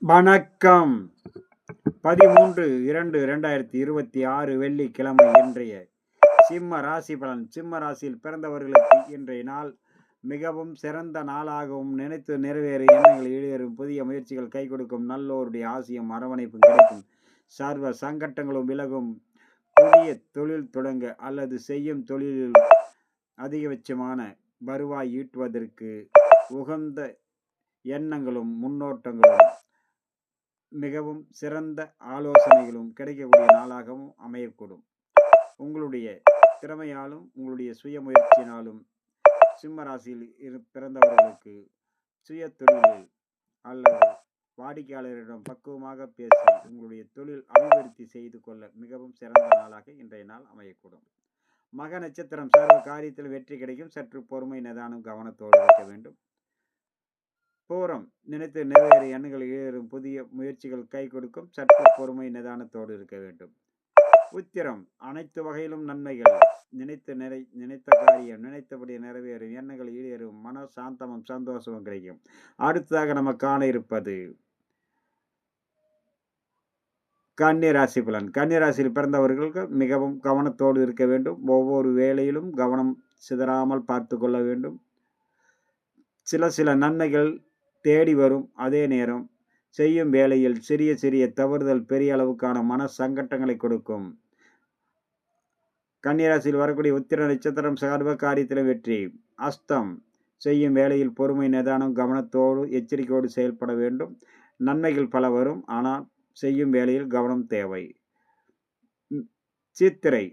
வணக்கம். 13/2/2026 வெள்ளிக்கிழமை இன்றைய சிம்ம ராசி பலன். சிம்ம ராசியில் பிறந்தவர்களுக்கு இன்றைய நாள் மிகவும் சிறந்த நாளாகவும், நினைத்து நிறைவேறும் எண்ணங்கள் ஈடேறும், புதிய முயற்சிகள் கை கொடுக்கும், நல்லோருடைய ஆசியும் அரவணைப்பும் கிடைக்கும், சர்வ சங்கட்டங்களும் விலகும், புதிய தொழில் தொடங்க அல்லது செய்யும் தொழிலில் அதிகபட்சமான வருவாய் ஈட்டுவதற்கு உகந்த எண்ணங்களும் முன்னோட்டங்களும் மிகவும் சிறந்த ஆலோசனைகளும் கிடைக்கக்கூடிய நாளாகவும் அமையக்கூடும். உங்களுடைய திறமையாலும் உங்களுடைய சுய முயற்சியினாலும் சிம்ம ராசியில் பிறந்தவர்களுக்கு சுய தொழிலில் அல்லது வாடிக்கையாளரிடம் பக்குவமாக பேசி உங்களுடைய தொழில் அபிவிருத்தி செய்து கொள்ள மிகவும் சிறந்த நாளாக இன்றைய நாள் அமையக்கூடும். மக நட்சத்திரம் சர்வ காரியத்தில் வெற்றி கிடைக்கும். சற்று பொறுமை, நிதானம், கவனத்தோடு இருக்க வேண்டும். பூரம் நினைத்து நிறைவேற எண்ணங்கள் ஏறும், புதிய முயற்சிகள் கை கொடுக்கும். சற்று பொறுமை, நிதானத்தோடு இருக்க வேண்டும். உத்திரம் அனைத்து வகையிலும் நன்மைகள், நினைத்த காரியம் நினைத்தபடி நிறைவேறும், எண்ணங்கள் ஈடேறும், மன சாந்தமும் சந்தோஷமும் கிடைக்கும். அடுத்ததாக நம்ம காண இருப்பது கன்னிராசி பலன். கன்னிராசியில் பிறந்தவர்களுக்கு மிகவும் கவனத்தோடு இருக்க வேண்டும். ஒவ்வொரு வேளையிலும் கவனம் சிதறாமல் பார்த்து கொள்ள வேண்டும். சில நன்மைகள் தேடி வரும். அதே நேரம் செய்யும் வேளையில் சிறிய சிறிய தவறுதல் பெரிய அளவுக்கான மன சங்கட்டங்களை கொடுக்கும். கன்னிராசியில் வரக்கூடிய உத்திர நட்சத்திரம் சர்வ காரியத்திலும் வெற்றி. அஸ்தம் செய்யும் வேளையில் பொறுமை, நிதானம், கவனத்தோடு எச்சரிக்கையோடு செயல்பட வேண்டும். நன்மைகள் பல வரும், ஆனால் செய்யும் வேளையில் கவனம் தேவை. சித்திரை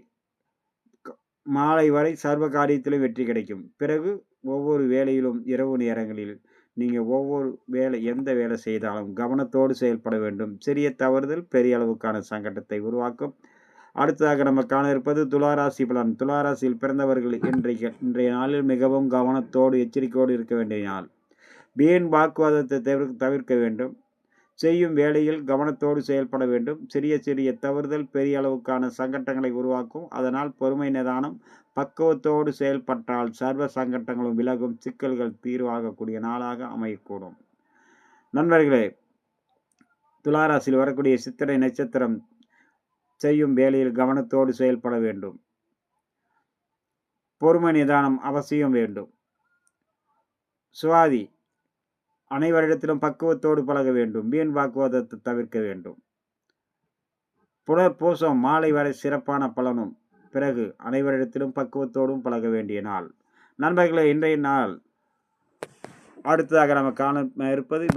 மாலை வரை சர்வ காரியத்திலும் வெற்றி கிடைக்கும். பிறகு ஒவ்வொரு வேளையிலும் இரவு நேரங்களில் நீங்கள் எந்த வேலை செய்தாலும் கவனத்தோடு செயல்பட வேண்டும். சிறிய தவறுதல் பெரிய அளவுக்கான சங்கடத்தை உருவாக்கும். அடுத்ததாக நம்ம காண இருப்பது துளாராசி பலன். துளாராசியில் பிறந்தவர்கள் இன்றைய நாளில் மிகவும் கவனத்தோடு எச்சரிக்கையோடு இருக்க வேண்டிய நாள். வீண் வாக்குவாதத்தை தவிர்க்க வேண்டும். செய்யும் வேளையில் கவனத்தோடு செயல்பட வேண்டும். சிறிய தவறுதல் பெரிய அளவுக்கான சங்கட்டங்களை உருவாக்கும். அதனால் பொறுமை, நிதானம், பக்குவத்தோடு செயல்பட்டால் சர்வ சங்கட்டங்களும் விலகும், சிக்கல்கள் தீர்வாகக்கூடிய நாளாக அமையக்கூடும். நண்பர்களே, துளாராசியில் வரக்கூடிய சித்திரை நட்சத்திரம் செய்யும் வேளையில் கவனத்தோடு செயல்பட வேண்டும். பொறுமை, நிதானம் அவசியம் வேண்டும். சுவாதி அனைவரிடத்திலும் பக்குவத்தோடு பழக வேண்டும். வீண் வாக்குவாதத்தை தவிர்க்க வேண்டும். புனர்பூசம் மாலை வரை சிறப்பான பலனும், பிறகு அனைவரிடத்திலும் பக்குவத்தோடும் பழக வேண்டிய நாள். நண்பர்களே, இன்றைய நாள் அடுத்ததாக நம்ம காண இருப்பது